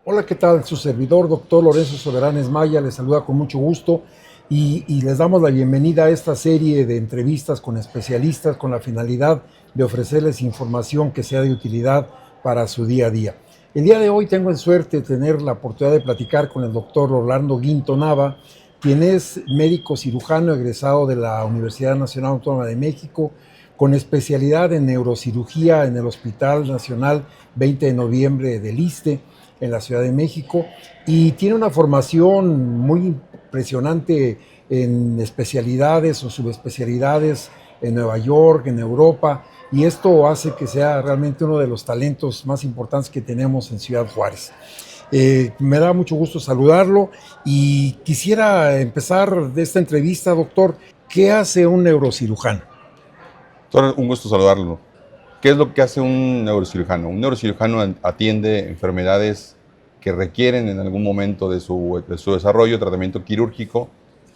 Hola, ¿qué tal? Su servidor, doctor Lorenzo Soberanes Maya, les saluda con mucho gusto y les damos la bienvenida a esta serie de entrevistas con especialistas con la finalidad de ofrecerles información que sea de utilidad para su día a día. El día de hoy tengo el suerte de tener la oportunidad de platicar con el doctor Orlando Guinto Nava, quien es médico cirujano egresado de la Universidad Nacional Autónoma de México, con especialidad en neurocirugía en el Hospital Nacional 20 de Noviembre del ISSSTE, en la Ciudad de México, y tiene una formación muy impresionante en especialidades o subespecialidades en Nueva York, en Europa, y esto hace que sea realmente uno de los talentos más importantes que tenemos en Ciudad Juárez. Me da mucho gusto saludarlo y quisiera empezar de esta entrevista, doctor. ¿Qué hace un neurocirujano? Doctor, un gusto saludarlo. ¿Qué es lo que hace un neurocirujano? Un neurocirujano atiende enfermedades que requieren en algún momento de su desarrollo tratamiento quirúrgico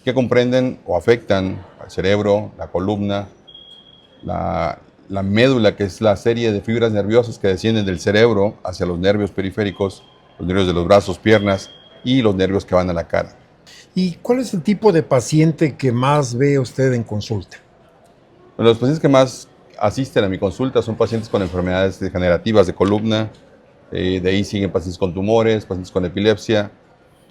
que comprenden o afectan al cerebro, la columna, la médula, que es la serie de fibras nerviosas que descienden del cerebro hacia los nervios periféricos, los nervios de los brazos, piernas y los nervios que van a la cara. ¿Y cuál es el tipo de paciente que más ve usted en consulta? Bueno, los pacientes que más asisten a mi consulta son pacientes con enfermedades degenerativas de columna. De ahí siguen pacientes con tumores, pacientes con epilepsia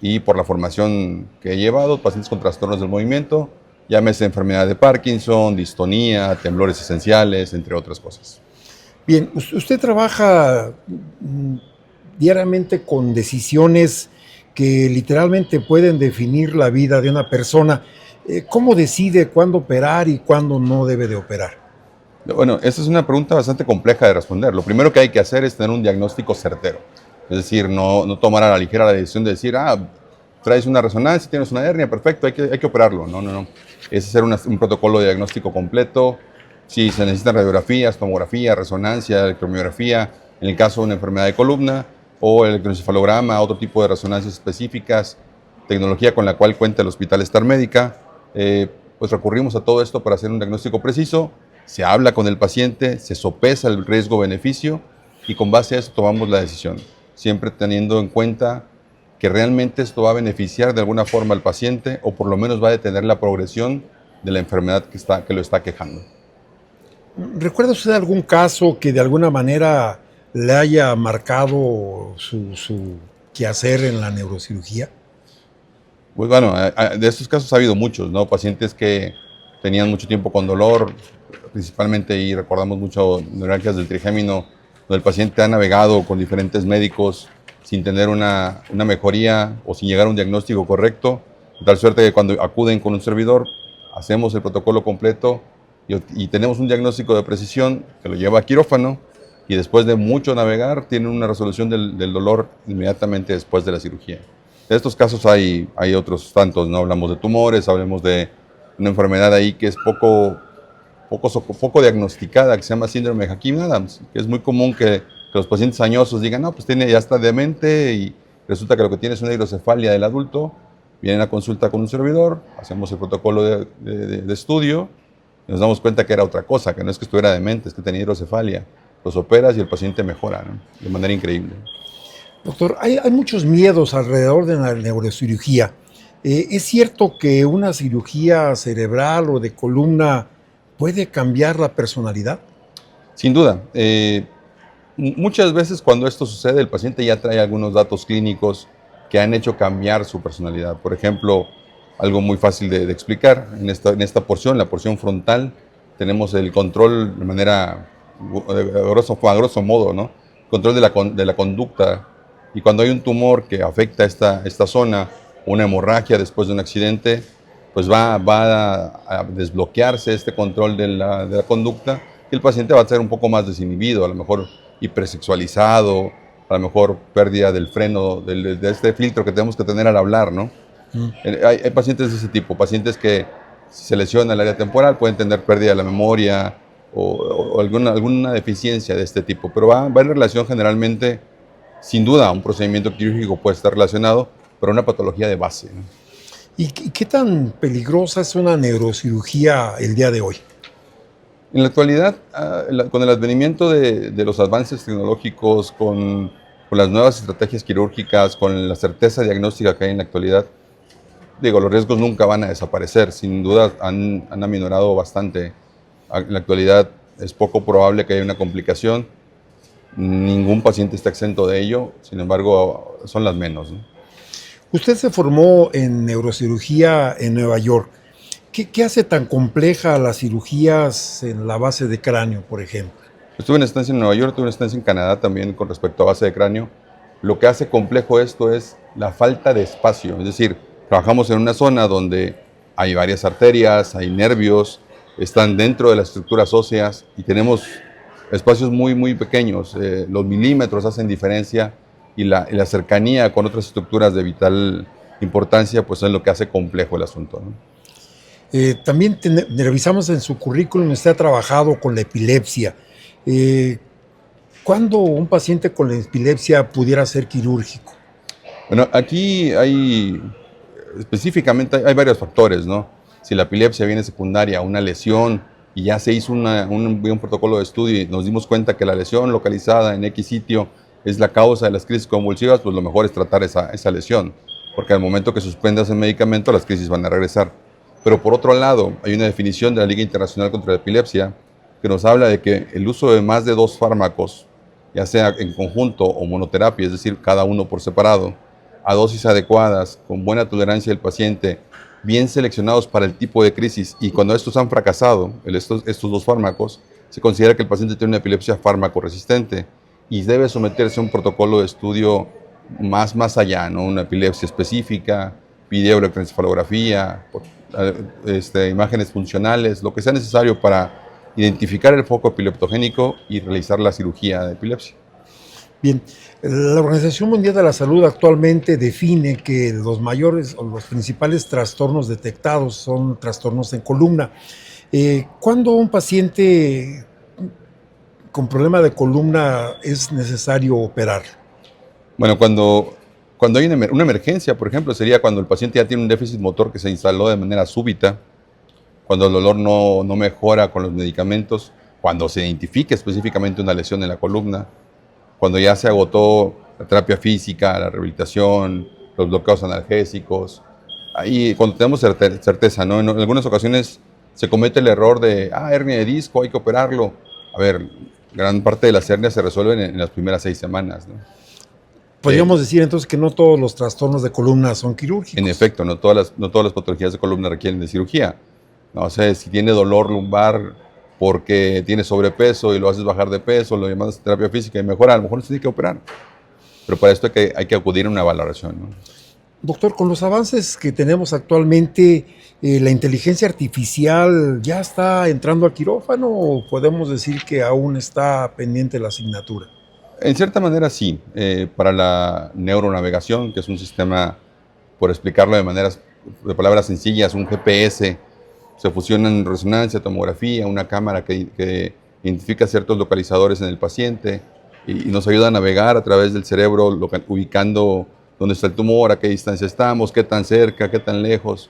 y por la formación que he llevado, pacientes con trastornos del movimiento, llámese enfermedad de Parkinson, distonía, temblores esenciales, entre otras cosas. Bien, usted trabaja diariamente con decisiones que literalmente pueden definir la vida de una persona. ¿Cómo decide cuándo operar y cuándo no debe de operar? Bueno, esta es una pregunta bastante compleja de responder. Lo primero que hay que hacer es tener un diagnóstico certero. Es decir, no tomar a la ligera la decisión de decir, traes una resonancia, tienes una hernia, perfecto, hay que operarlo. No. Es hacer un protocolo de diagnóstico completo. Si se necesitan radiografías, tomografía, resonancia, electromiografía, en el caso de una enfermedad de columna, o el electroencefalograma, otro tipo de resonancias específicas, tecnología con la cual cuenta el Hospital Star Médica, pues recurrimos a todo esto para hacer un diagnóstico preciso. Se habla con el paciente, se sopesa el riesgo-beneficio y con base a eso tomamos la decisión, siempre teniendo en cuenta que realmente esto va a beneficiar de alguna forma al paciente o por lo menos va a detener la progresión de la enfermedad que lo está quejando. ¿Recuerda usted algún caso que de alguna manera le haya marcado su quehacer en la neurocirugía? Pues bueno, de estos casos ha habido muchos, ¿no? Pacientes que tenían mucho tiempo con dolor, principalmente, y recordamos mucho neuralgias del trigémino, donde el paciente ha navegado con diferentes médicos sin tener una mejoría o sin llegar a un diagnóstico correcto, de tal suerte que cuando acuden con un servidor, hacemos el protocolo completo y tenemos un diagnóstico de precisión que lo lleva a quirófano y después de mucho navegar tienen una resolución del dolor inmediatamente después de la cirugía. De estos casos hay otros tantos, ¿no? Hablamos de tumores, hablamos de una enfermedad ahí que es poco diagnosticada, que se llama síndrome de Hakim-Adams, que es muy común que los pacientes añosos digan, no, pues ya está demente y resulta que lo que tiene es una hidrocefalia del adulto, vienen a consulta con un servidor, hacemos el protocolo de estudio y nos damos cuenta que era otra cosa, que no es que estuviera demente, es que tenía hidrocefalia. Los operas y el paciente mejora, ¿no? De manera increíble. Doctor, hay muchos miedos alrededor de la neurocirugía. ¿Es cierto que una cirugía cerebral o de columna puede cambiar la personalidad? Sin duda. Muchas veces cuando esto sucede, el paciente ya trae algunos datos clínicos que han hecho cambiar su personalidad. Por ejemplo, algo muy fácil de explicar, en esta porción, la porción frontal, tenemos el control de manera, a grosso modo, ¿no? Control de la conducta. Y cuando hay un tumor que afecta esta zona, una hemorragia después de un accidente, pues va a desbloquearse este control de la conducta y el paciente va a ser un poco más desinhibido, a lo mejor hipersexualizado, a lo mejor pérdida del freno, de este filtro que tenemos que tener al hablar, ¿no? Hay pacientes de ese tipo, pacientes que si se lesiona el área temporal pueden tener pérdida de la memoria o alguna deficiencia de este tipo, pero va en relación generalmente, sin duda, un procedimiento quirúrgico puede estar relacionado, pero una patología de base, ¿no? ¿Y qué tan peligrosa es una neurocirugía el día de hoy? En la actualidad, con el advenimiento de los avances tecnológicos, con con las nuevas estrategias quirúrgicas, con la certeza diagnóstica que hay en la actualidad, digo, los riesgos nunca van a desaparecer, sin duda han aminorado bastante. En la actualidad es poco probable que haya una complicación, ningún paciente está exento de ello, sin embargo, son las menos, ¿no? Usted se formó en neurocirugía en Nueva York. ¿Qué hace tan compleja las cirugías en la base de cráneo, por ejemplo? Estuve en estancia en Nueva York, tuve una estancia en Canadá también con respecto a base de cráneo. Lo que hace complejo esto es la falta de espacio, es decir, trabajamos en una zona donde hay varias arterias, hay nervios, están dentro de las estructuras óseas y tenemos espacios muy pequeños. Los milímetros hacen diferencia y la cercanía con otras estructuras de vital importancia pues es lo que hace complejo el asunto, ¿no? También revisamos en su currículum, usted ha trabajado con la epilepsia. ¿Cuándo un paciente con la epilepsia pudiera ser quirúrgico? Bueno, aquí específicamente hay varios factores, ¿no? Si la epilepsia viene secundaria a una lesión y ya se hizo un protocolo de estudio y nos dimos cuenta que la lesión localizada en X sitio es la causa de las crisis convulsivas, pues lo mejor es tratar esa lesión, porque al momento que suspendas el medicamento las crisis van a regresar. Pero por otro lado, hay una definición de la Liga Internacional contra la Epilepsia que nos habla de que el uso de más de 2 fármacos, ya sea en conjunto o monoterapia, es decir, cada uno por separado, a dosis adecuadas, con buena tolerancia del paciente, bien seleccionados para el tipo de crisis, y cuando estos han fracasado, estos 2 fármacos, se considera que el paciente tiene una epilepsia fármaco resistente y debe someterse a un protocolo de estudio más allá, ¿no? Una epilepsia específica, videoelectroencefalografía, imágenes funcionales, lo que sea necesario para identificar el foco epileptogénico y realizar la cirugía de epilepsia. Bien, la Organización Mundial de la Salud actualmente define que los mayores o los principales trastornos detectados son trastornos en columna. ¿Cuándo un paciente con problema de columna es necesario operar? Bueno, cuando hay una emergencia, por ejemplo, sería cuando el paciente ya tiene un déficit motor que se instaló de manera súbita, cuando el dolor no mejora con los medicamentos, cuando se identifique específicamente una lesión en la columna, cuando ya se agotó la terapia física, la rehabilitación, los bloqueos analgésicos. Ahí, cuando tenemos certeza, ¿no? En algunas ocasiones se comete el error de, hernia de disco, hay que operarlo. A ver, gran parte de las hernias se resuelven en las primeras 6 semanas, ¿no? Podríamos decir entonces que no todos los trastornos de columna son quirúrgicos. En efecto, no todas las patologías de columna requieren de cirugía. No sé, si tiene dolor lumbar porque tiene sobrepeso y lo haces bajar de peso, lo llamas terapia física y mejora, a lo mejor se tiene que operar. Pero para esto hay que acudir a una valoración, ¿no? Doctor, con los avances que tenemos actualmente, ¿la inteligencia artificial ya está entrando al quirófano o podemos decir que aún está pendiente la asignatura? En cierta manera sí. Para la neuronavegación, que es un sistema, por explicarlo de palabras sencillas, un GPS, se fusionan resonancia, tomografía, una cámara que identifica ciertos localizadores en el paciente y nos ayuda a navegar a través del cerebro, ubicando dónde está el tumor, a qué distancia estamos, qué tan cerca, qué tan lejos.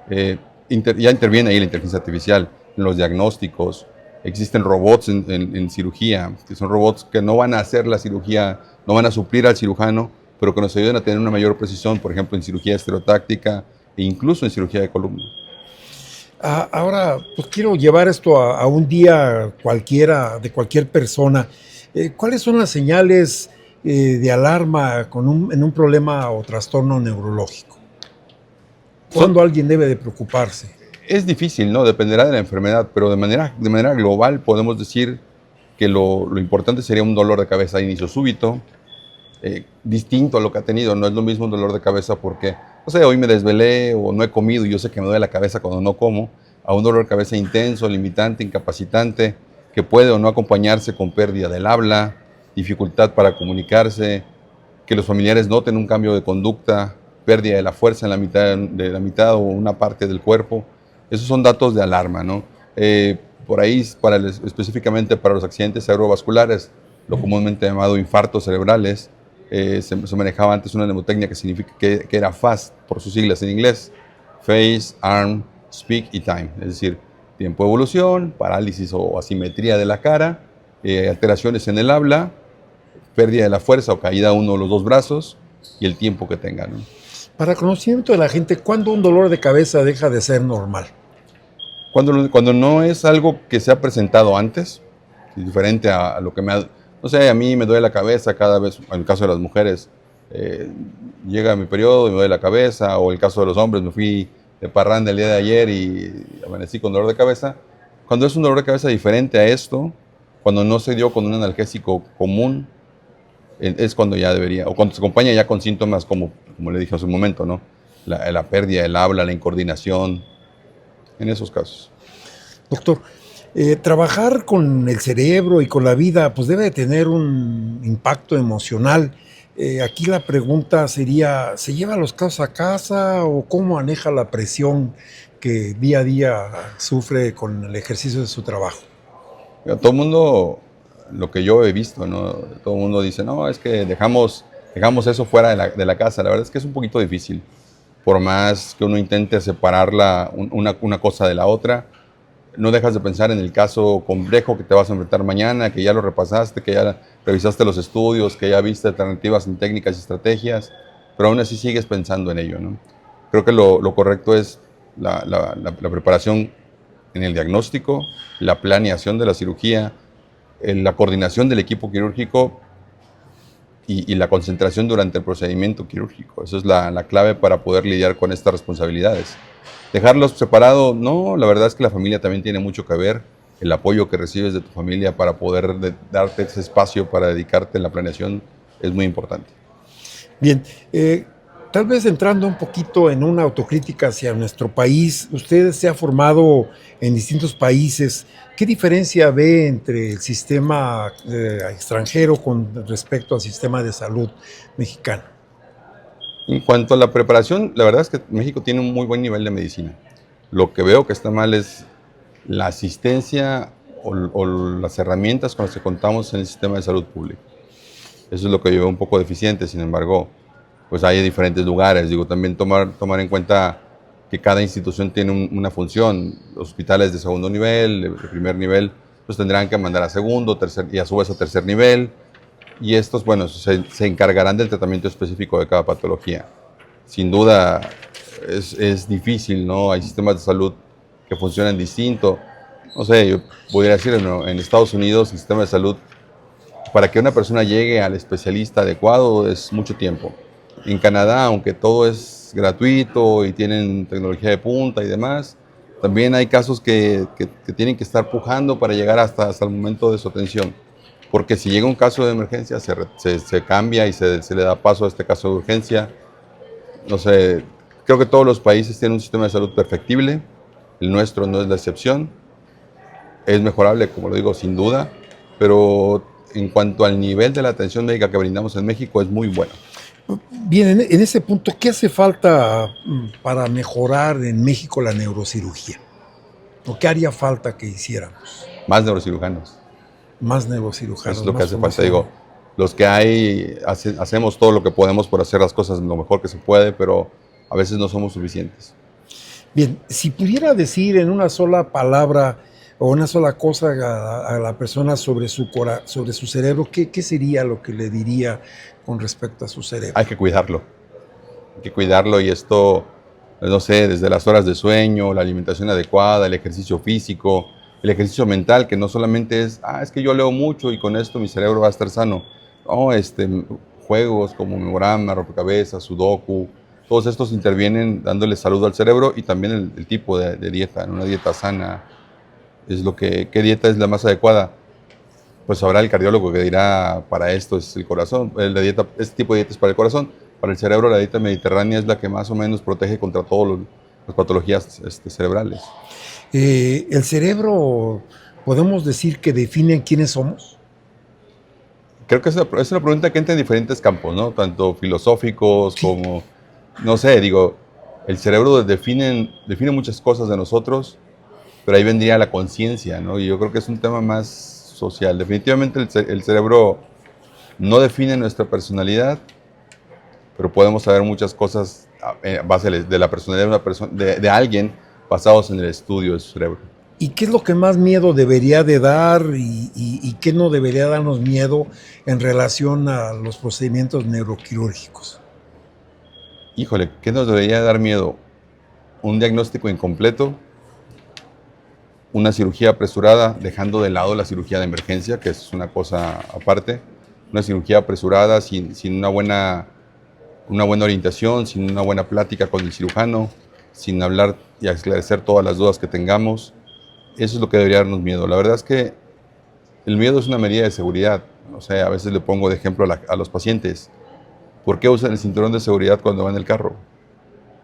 Ya interviene ahí la inteligencia artificial en los diagnósticos. Existen robots en cirugía, que son robots que no van a hacer la cirugía, no van a suplir al cirujano, pero que nos ayudan a tener una mayor precisión, por ejemplo, en cirugía estereotáctica e incluso en cirugía de columna. Ahora, pues quiero llevar esto a un día cualquiera, de cualquier persona. ¿Cuáles son las señales de alarma en un problema o trastorno neurológico? ¿Cuándo alguien debe de preocuparse? Es difícil, ¿no? Dependerá de la enfermedad, pero de manera global podemos decir que lo importante sería un dolor de cabeza de inicio súbito, distinto a lo que ha tenido. No es lo mismo un dolor de cabeza porque, no sé, hoy me desvelé o no he comido y yo sé que me duele la cabeza cuando no como, a un dolor de cabeza intenso, limitante, incapacitante, que puede o no acompañarse con pérdida del habla, dificultad para comunicarse, que los familiares noten un cambio de conducta, pérdida de la fuerza en la mitad o una parte del cuerpo. Esos son datos de alarma, ¿no? Por ahí, específicamente para los accidentes cerebrovasculares, lo comúnmente llamado infartos cerebrales, se manejaba antes una mnemotecnia que era FAST, por sus siglas en inglés: Face, Arm, Speak y Time. Es decir, tiempo de evolución, parálisis o asimetría de la cara, alteraciones en el habla, pérdida de la fuerza o caída de uno de los dos brazos y el tiempo que tenga, ¿no? Para conocimiento de la gente, ¿cuándo un dolor de cabeza deja de ser normal? Cuando no es algo que se ha presentado antes, es diferente a lo que me ha... No sé, a mí me duele la cabeza cada vez, en el caso de las mujeres, llega mi periodo y me duele la cabeza, o el caso de los hombres, me fui de parranda el día de ayer y amanecí con dolor de cabeza. Cuando es un dolor de cabeza diferente a esto, cuando no se dio con un analgésico común, es cuando ya debería, o cuando se acompaña ya con síntomas como le dije hace un momento, ¿no? La pérdida del habla, la incoordinación, en esos casos. Doctor, trabajar con el cerebro y con la vida pues debe tener un impacto emocional. Aquí la pregunta sería, ¿se lleva los casos a casa o cómo maneja la presión que día a día sufre con el ejercicio de su trabajo? Todo el mundo, lo que yo he visto, ¿no? Todo el mundo dice, no, es que dejamos eso fuera de la casa. La verdad es que es un poquito difícil. Por más que uno intente separar una cosa de la otra, no dejas de pensar en el caso complejo que te vas a enfrentar mañana, que ya lo repasaste, que ya revisaste los estudios, que ya viste alternativas en técnicas y estrategias, pero aún así sigues pensando en ello, ¿no? Creo que lo correcto es la preparación en el diagnóstico, la planeación de la cirugía, la coordinación del equipo quirúrgico y la concentración durante el procedimiento quirúrgico. Eso es la clave para poder lidiar con estas responsabilidades. Dejarlos separados, no, la verdad es que la familia también tiene mucho que ver, el apoyo que recibes de tu familia para poder darte ese espacio para dedicarte en la planeación es muy importante. Bien, tal vez entrando un poquito en una autocrítica hacia nuestro país, usted se ha formado en distintos países. ¿Qué diferencia ve entre el sistema extranjero con respecto al sistema de salud mexicano? En cuanto a la preparación, la verdad es que México tiene un muy buen nivel de medicina. Lo que veo que está mal es la asistencia o las herramientas con las que contamos en el sistema de salud público. Eso es lo que yo veo un poco deficiente. Sin embargo, pues hay diferentes lugares. Digo, también tomar en cuenta que cada institución tiene una función. Los hospitales de segundo nivel, de primer nivel, pues tendrán que mandar a segundo, tercer y a su vez a tercer nivel. Y estos, bueno, se encargarán del tratamiento específico de cada patología. Sin duda es difícil, ¿no? Hay sistemas de salud que funcionan distinto. No sé, yo podría decir, ¿no? En Estados Unidos el sistema de salud, para que una persona llegue al especialista adecuado es mucho tiempo. En Canadá, aunque todo es gratuito y tienen tecnología de punta y demás, también hay casos que tienen que estar pujando para llegar hasta el momento de su atención. Porque si llega un caso de emergencia, se cambia y se le da paso a este caso de urgencia. No sé, creo que todos los países tienen un sistema de salud perfectible. El nuestro no es la excepción. Es mejorable, como lo digo, sin duda. Pero en cuanto al nivel de la atención médica que brindamos en México, es muy bueno. Bien, en ese punto, ¿qué hace falta para mejorar en México la neurocirugía? ¿O qué haría falta que hiciéramos? Más neurocirujanos. Más neurocirujanos. Eso es lo que hace falta. Digo, los que hay, hacemos todo lo que podemos por hacer las cosas lo mejor que se puede, pero a veces no somos suficientes. Bien, si pudiera decir en una sola palabra o una sola cosa a la persona sobre su cerebro, ¿qué sería lo que le diría con respecto a su cerebro? Hay que cuidarlo. Hay que cuidarlo y esto, no sé, desde las horas de sueño, la alimentación adecuada, el ejercicio físico, el ejercicio mental, que no solamente es que yo leo mucho y con esto mi cerebro va a estar sano. No, juegos como memorama, rompecabezas, sudoku, todos estos intervienen dándole salud al cerebro y también el tipo de dieta, una dieta sana. Es ¿qué dieta es la más adecuada? Pues habrá el cardiólogo que dirá, para esto es el corazón, este tipo de dieta es para el corazón. Para el cerebro, la dieta mediterránea es la que más o menos protege contra todas las patologías cerebrales. ¿El cerebro podemos decir que define quiénes somos? Creo que es una pregunta que entra en diferentes campos, ¿no? Tanto filosóficos como, no sé, digo, el cerebro define muchas cosas de nosotros, pero ahí vendría la conciencia, ¿no? Y yo creo que es un tema más social. Definitivamente el cerebro no define nuestra personalidad, pero podemos saber muchas cosas a base de la personalidad de alguien basados en el estudio de su cerebro. ¿Y qué es lo que más miedo debería de dar y qué no debería darnos miedo en relación a los procedimientos neuroquirúrgicos? Híjole, ¿qué nos debería dar miedo? Un diagnóstico incompleto, una cirugía apresurada, dejando de lado la cirugía de emergencia, que es una cosa aparte, una cirugía apresurada sin una buena orientación, sin una buena plática con el cirujano, sin hablar y esclarecer todas las dudas que tengamos. Eso es lo que debería darnos miedo. La verdad es que el miedo es una medida de seguridad. O sea, a veces le pongo de ejemplo a los pacientes. ¿Por qué usan el cinturón de seguridad cuando van en el carro?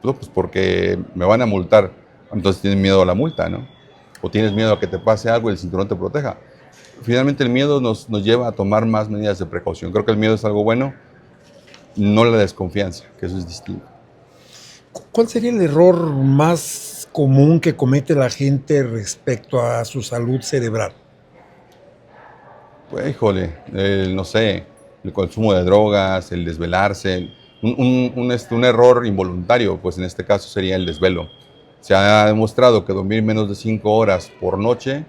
No, pues porque me van a multar. Entonces tienes miedo a la multa, ¿no? O tienes miedo a que te pase algo y el cinturón te proteja. Finalmente el miedo nos lleva a tomar más medidas de precaución. Creo que el miedo es algo bueno, no la desconfianza, que eso es distinto. ¿Cuál sería el error más común que comete la gente respecto a su salud cerebral? Pues, híjole, no sé, el consumo de drogas, el desvelarse, un error involuntario, pues en este caso sería el desvelo. Se ha demostrado que dormir menos de 5 horas por noche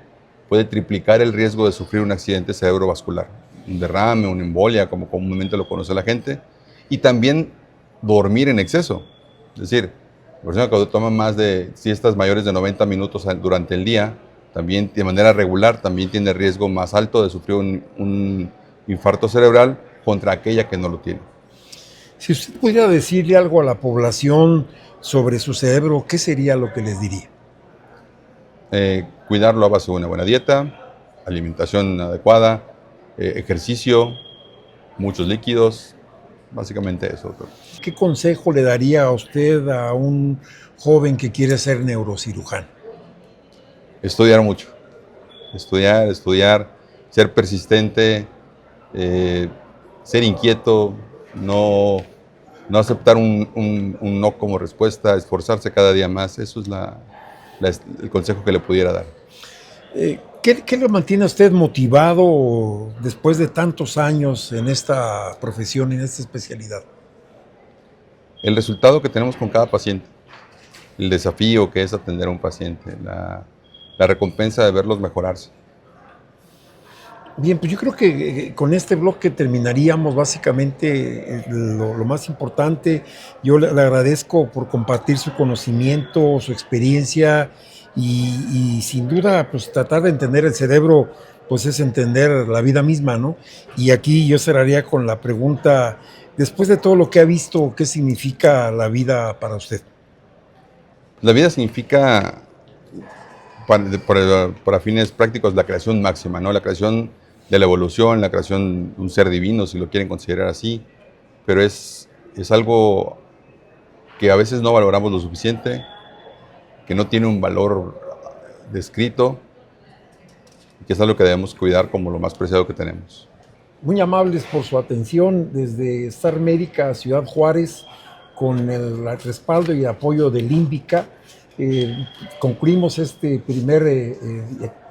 puede triplicar el riesgo de sufrir un accidente cerebrovascular, un derrame, una embolia, como comúnmente lo conoce la gente, y también dormir en exceso. Es decir, la persona que toma más de siestas mayores de 90 minutos durante el día, también de manera regular, también tiene riesgo más alto de sufrir un infarto cerebral contra aquella que no lo tiene. Si usted pudiera decirle algo a la población sobre su cerebro, ¿qué sería lo que les diría? Cuidarlo a base de una buena dieta, alimentación adecuada, ejercicio, muchos líquidos, básicamente eso. ¿Qué consejo le daría a usted a un joven que quiere ser neurocirujano? Estudiar mucho, estudiar, ser persistente, ser inquieto, no aceptar un no como respuesta, esforzarse cada día más. Eso es el consejo que le pudiera dar. ¿Qué lo mantiene a usted motivado después de tantos años en esta profesión, en esta especialidad? El resultado que tenemos con cada paciente, el desafío que es atender a un paciente, la recompensa de verlos mejorarse. Bien, pues yo creo que con este bloque terminaríamos básicamente lo más importante. Yo le agradezco por compartir su conocimiento, su experiencia y sin duda pues tratar de entender el cerebro pues es entender la vida misma, ¿no? Y aquí yo cerraría con la pregunta, después de todo lo que ha visto, ¿qué significa la vida para usted? La vida significa, para fines prácticos, la creación máxima, ¿no? La creación de la evolución, la creación de un ser divino, si lo quieren considerar así, pero es algo que a veces no valoramos lo suficiente, que no tiene un valor descrito, y que es algo que debemos cuidar como lo más preciado que tenemos. Muy amables por su atención desde Star Médica Ciudad Juárez, con el respaldo y apoyo de Límbica. Concluimos este primer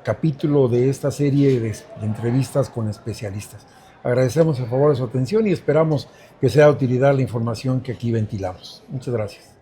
capítulo de esta serie de entrevistas con especialistas. Agradecemos a favor de su atención y esperamos que sea de utilidad la información que aquí ventilamos. Muchas gracias.